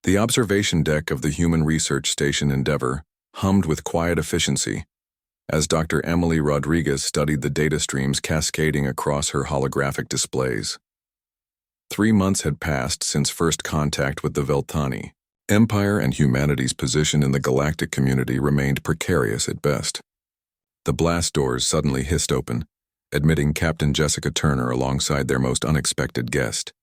The observation deck of the Human Research Station Endeavour hummed with quiet efficiency as Dr. Emily Rodriguez studied the data streams cascading across her holographic displays. 3 months had passed since first contact with the Velthani. Empire and humanity's position in the galactic community remained precarious at best. The blast doors suddenly hissed open, admitting Captain Jessica Turner alongside their most unexpected guest,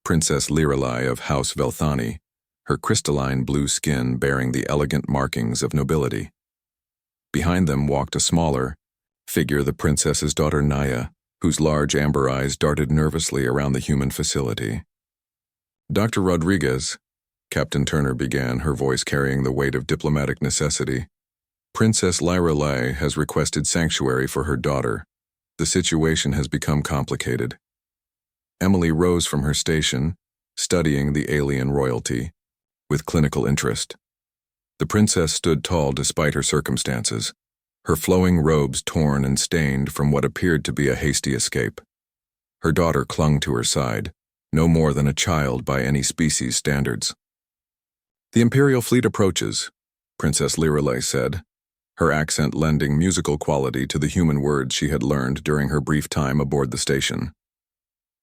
Princess Lirelai of House Velthani, her crystalline blue skin bearing the elegant markings of nobility. Behind them walked a smaller figure, the princess's daughter Naya, whose large amber eyes darted nervously around the human facility. "Dr. Rodriguez," Captain Turner began, her voice carrying the weight of diplomatic necessity, "Princess Lirelai has requested sanctuary for her daughter. The situation has become complicated." Emily rose from her station, studying the alien royalty with clinical interest. The princess stood tall despite her circumstances, her flowing robes torn and stained from what appeared to be a hasty escape. Her daughter clung to her side, no more than a child by any species standards. "The Imperial fleet approaches," Princess Lirelai said, her accent lending musical quality to the human words she had learned during her brief time aboard the station.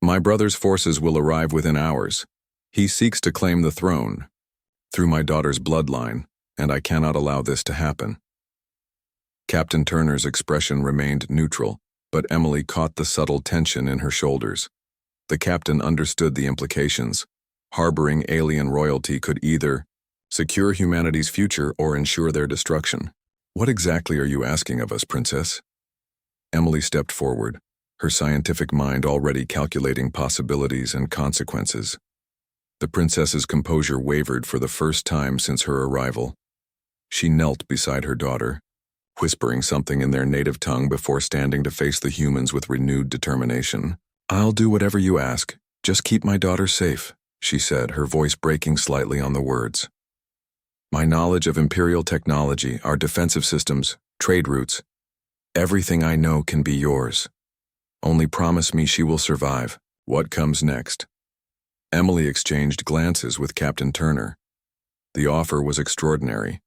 "My brother's forces will arrive within hours. He seeks to claim the throne through my daughter's bloodline, and I cannot allow this to happen." Captain Turner's expression remained neutral, but Emily caught the subtle tension in her shoulders. The captain understood the implications. Harboring alien royalty could either secure humanity's future or ensure their destruction. "What exactly are you asking of us, Princess?" Emily stepped forward, her scientific mind already calculating possibilities and consequences. The princess's composure wavered for the first time since her arrival. She knelt beside her daughter, whispering something in their native tongue before standing to face the humans with renewed determination. "I'll do whatever you ask. Just keep my daughter safe," she said, her voice breaking slightly on the words. "My knowledge of Imperial technology, our defensive systems, trade routes, everything I know can be yours. Only promise me she will survive. What comes next?" Emily exchanged glances with Captain Turner. The offer was extraordinary.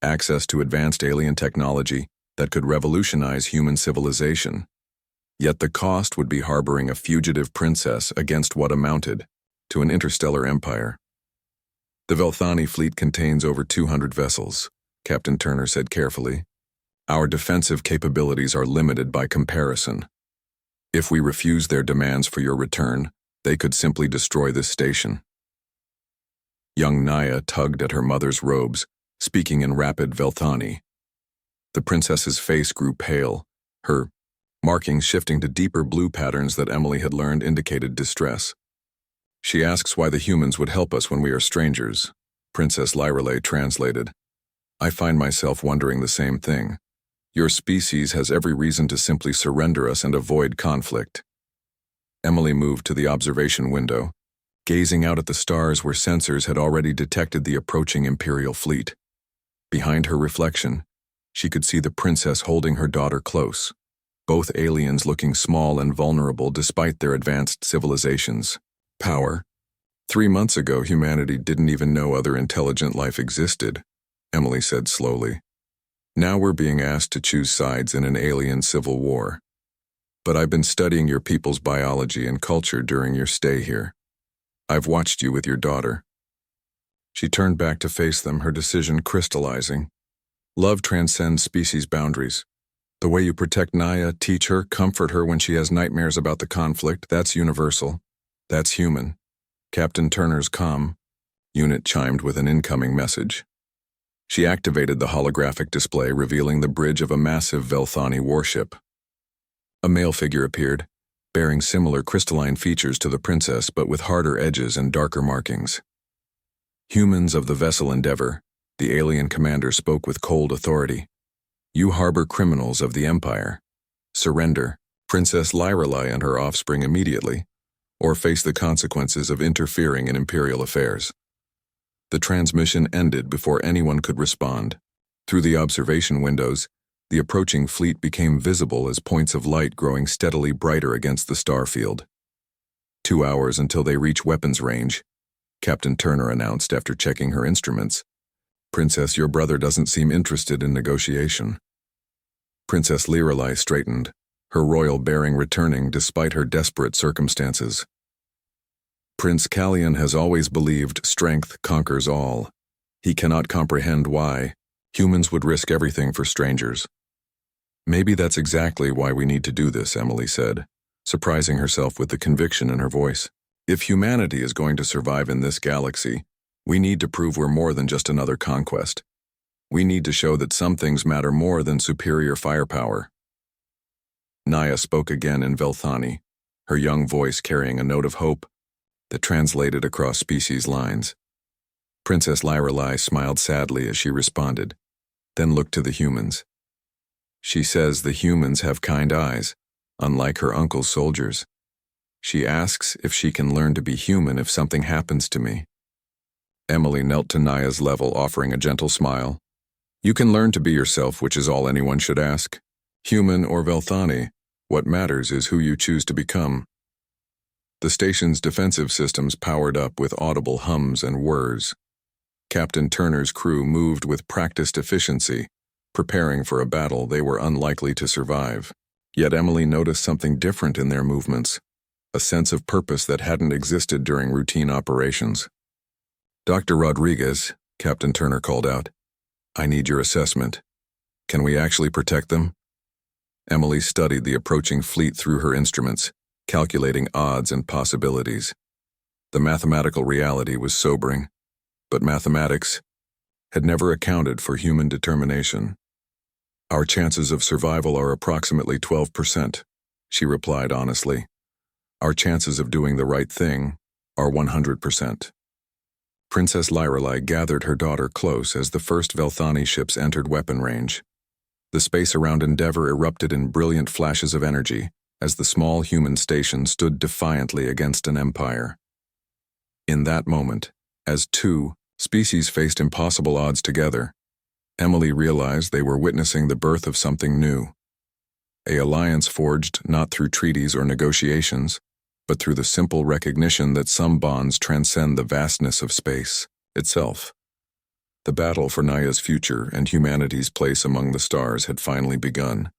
Access to advanced alien technology that could revolutionize human civilization. Yet the cost would be harboring a fugitive princess against what amounted to an interstellar empire. "The Velthani fleet contains over 200 vessels," Captain Turner said carefully. "Our defensive capabilities are limited by comparison. If we refuse their demands for your return, they could simply destroy this station." Young Naya tugged at her mother's robes, speaking in rapid Velthani. The princess's face grew pale, her markings shifting to deeper blue patterns that Emily had learned indicated distress. "She asks why the humans would help us when we are strangers," Princess Lirelai translated. "I find myself wondering the same thing. Your species has every reason to simply surrender us and avoid conflict." Emily moved to the observation window, gazing out at the stars where sensors had already detected the approaching Imperial fleet. Behind her reflection, she could see the princess holding her daughter close, both aliens looking small and vulnerable despite their advanced civilizations. "Power. 3 months ago, humanity didn't even know other intelligent life existed," Emily said slowly. "Now we're being asked to choose sides in an alien civil war. But I've been studying your people's biology and culture during your stay here. I've watched you with your daughter." She turned back to face them, her decision crystallizing. "Love transcends species boundaries. The way you protect Naya, teach her, comfort her when she has nightmares about the conflict, that's universal. That's human." Captain Turner's comm unit chimed with an incoming message. She activated the holographic display, revealing the bridge of a massive Velthani warship. A male figure appeared, bearing similar crystalline features to the princess but with harder edges and darker markings. "Humans of the vessel Endeavour," the alien commander spoke with cold authority. "You harbor criminals of the Empire. Surrender, Princess Lirelai and her offspring immediately, or face the consequences of interfering in Imperial affairs." The transmission ended before anyone could respond. Through the observation windows, the approaching fleet became visible as points of light growing steadily brighter against the star field. 2 hours until they reach weapons range, Captain Turner announced after checking her instruments. "Princess, your brother doesn't seem interested in negotiation." Princess Lirelai straightened, her royal bearing returning despite her desperate circumstances. "Prince Callian has always believed strength conquers all. He cannot comprehend why humans would risk everything for strangers." "Maybe that's exactly why we need to do this," Emily said, surprising herself with the conviction in her voice. "If humanity is going to survive in this galaxy, we need to prove we're more than just another conquest. We need to show that some things matter more than superior firepower." Naya spoke again in Velthani, her young voice carrying a note of hope that translated across species lines. Princess Lirelai smiled sadly as she responded, then looked to the humans. "She says the humans have kind eyes, unlike her uncle's soldiers. She asks if she can learn to be human if something happens to me." Emily knelt to Naya's level, offering a gentle smile. "You can learn to be yourself, which is all anyone should ask. Human or Velthani, what matters is who you choose to become." The station's defensive systems powered up with audible hums and whirs. Captain Turner's crew moved with practiced efficiency, preparing for a battle they were unlikely to survive. Yet Emily noticed something different in their movements, a sense of purpose that hadn't existed during routine operations. "Dr. Rodriguez," Captain Turner called out, "I need your assessment. Can we actually protect them?" Emily studied the approaching fleet through her instruments, calculating odds and possibilities. The mathematical reality was sobering, but mathematics had never accounted for human determination. "Our chances of survival are approximately 12%, she replied honestly. "Our chances of doing the right thing are 100%. Princess Lirelai gathered her daughter close as the first Velthani ships entered weapon range. The space around Endeavor erupted in brilliant flashes of energy as the small human station stood defiantly against an empire. In that moment, as two species faced impossible odds together, Emily realized they were witnessing the birth of something new. An alliance forged not through treaties or negotiations, but through the simple recognition that some bonds transcend the vastness of space itself. The battle for Naya's future and humanity's place among the stars had finally begun.